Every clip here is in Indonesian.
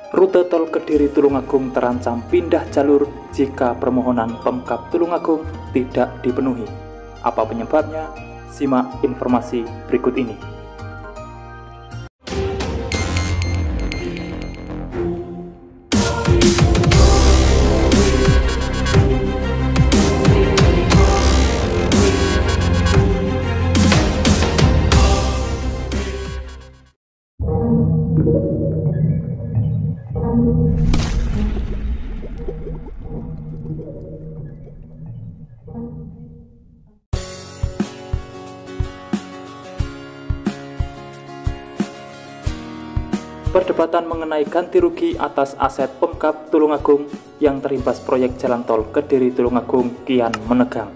Rute tol Kediri Tulungagung terancam pindah jalur jika permohonan Pemkab Tulungagung tidak dipenuhi. Apa penyebabnya? Simak informasi berikut ini. Perdebatan mengenai ganti rugi atas aset Pemkab Tulungagung yang terimbas proyek jalan tol Kediri Tulungagung kian menegang.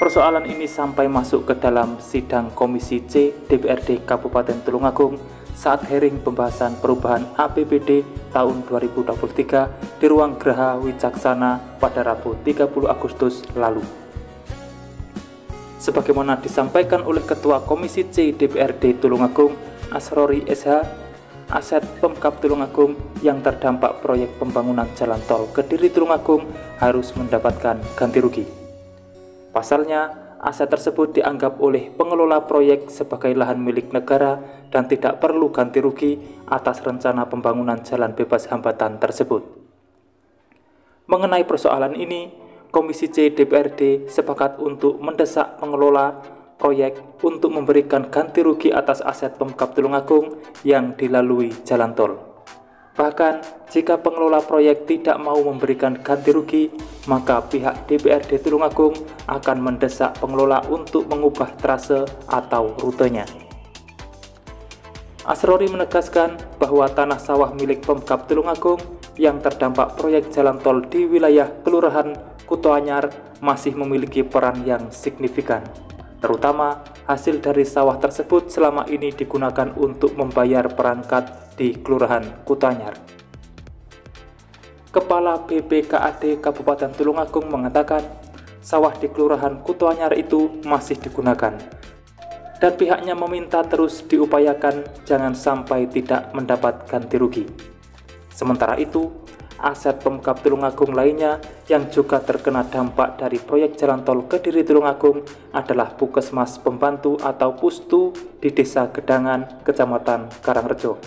Persoalan ini sampai masuk ke dalam sidang Komisi C DPRD Kabupaten Tulungagung saat hearing pembahasan perubahan APBD tahun 2023 di ruang Geraha Wicaksana pada Rabu 30 Agustus lalu. Sebagaimana disampaikan oleh Ketua Komisi C DPRD Tulungagung Asrori SH, aset Pemkab Tulungagung yang terdampak proyek pembangunan jalan tol Kediri Tulungagung harus mendapatkan ganti rugi. Pasalnya, aset tersebut dianggap oleh pengelola proyek sebagai lahan milik negara dan tidak perlu ganti rugi atas rencana pembangunan jalan bebas hambatan tersebut. Mengenai persoalan ini, Komisi C DPRD sepakat untuk mendesak pengelola proyek untuk memberikan ganti rugi atas aset Pemkab Tulungagung yang dilalui jalan tol. Bahkan, jika pengelola proyek tidak mau memberikan ganti rugi, maka pihak DPRD Tulungagung akan mendesak pengelola untuk mengubah trase atau rutenya. Asrori menegaskan bahwa tanah sawah milik Pemkab Tulungagung yang terdampak proyek jalan tol di wilayah Kelurahan Kutoanyar masih memiliki peran yang signifikan. Terutama hasil dari sawah tersebut selama ini digunakan untuk membayar perangkat di Kelurahan Kutoanyar. Kepala BPKAD Kabupaten Tulungagung mengatakan sawah di Kelurahan Kutoanyar itu masih digunakan dan pihaknya meminta terus diupayakan jangan sampai tidak mendapat ganti rugi. Sementara itu, aset Pemkab Tulungagung lainnya yang juga terkena dampak dari proyek jalan tol Kediri Tulungagung adalah Puskesmas Pembantu atau Pustu di Desa Gedangan, Kecamatan Karangrejo.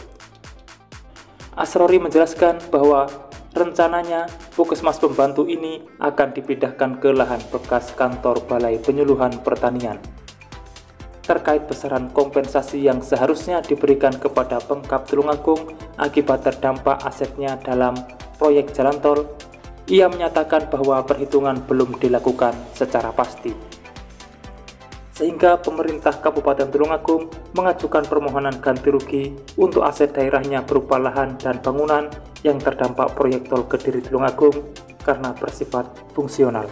Asrori menjelaskan bahwa rencananya Puskesmas Pembantu ini akan dipindahkan ke lahan bekas kantor Balai Penyuluhan Pertanian. Terkait besaran kompensasi yang seharusnya diberikan kepada Pemkab Tulungagung akibat terdampak asetnya dalam proyek jalan tol, ia menyatakan bahwa perhitungan belum dilakukan secara pasti. Sehingga pemerintah Kabupaten Tulungagung mengajukan permohonan ganti rugi untuk aset daerahnya berupa lahan dan bangunan yang terdampak proyek tol Kediri Tulungagung karena bersifat fungsional.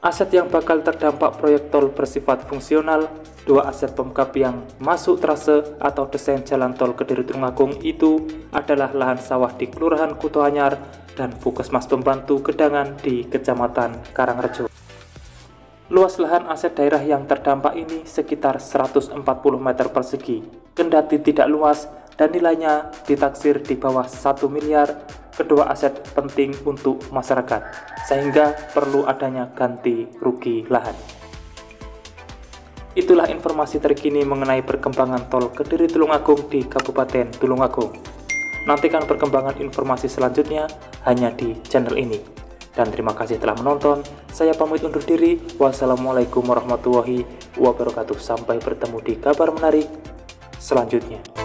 Aset yang bakal terdampak proyek tol bersifat fungsional, dua aset Pemkab yang masuk trase atau desain jalan tol Kediri Tulungagung itu adalah lahan sawah di Kelurahan Kutoanyar dan Puskesmas Pembantu Gedangan di Kecamatan Karangrejo. Luas lahan aset daerah yang terdampak ini sekitar 140 meter persegi, kendati tidak luas dan nilainya ditaksir di bawah 1 miliar. Kedua aset penting untuk masyarakat, sehingga perlu adanya ganti rugi lahan. Itulah informasi terkini mengenai perkembangan tol Kediri Tulungagung di Kabupaten Tulungagung. Nantikan perkembangan informasi selanjutnya hanya di channel ini. Dan terima kasih telah menonton. Saya pamit undur diri. Wassalamualaikum warahmatullahi wabarakatuh. Sampai bertemu di kabar menarik selanjutnya.